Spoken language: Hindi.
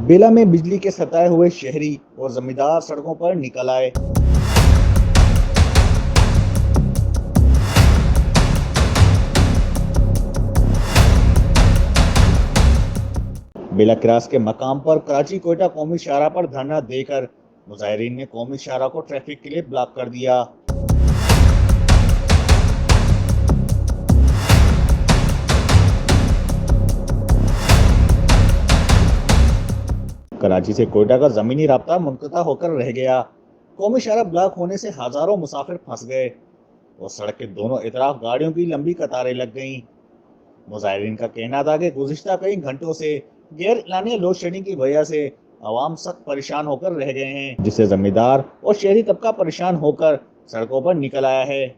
बेला में बिजली के सताए हुए शहरी और जमींदार सड़कों पर निकल आए। बेला क्रॉस के मकाम पर कराची कोयटा कौमी शाहराह पर धरना देकर मुजाहिरीन ने कौमी शाहराह को ट्रैफिक के लिए ब्लॉक कर दिया। कराची से कोयटा का जमीनी राब्ता मुनक़ता होकर रह गया। कौमी शाहराह ब्लॉक होने से हजारों मुसाफिर फंस गए और सड़क के दोनों इतराफ गाड़ियों की लंबी कतारें लग गईं। मुजाहिरीन का कहना था कि गुज़िश्ता कई घंटों से गैर एलानिया लोड शेडिंग की वजह से आवाम सख्त परेशान होकर रह गए हैं, जिससे जमींदार और शहरी तबका परेशान होकर सड़कों पर निकल आया है।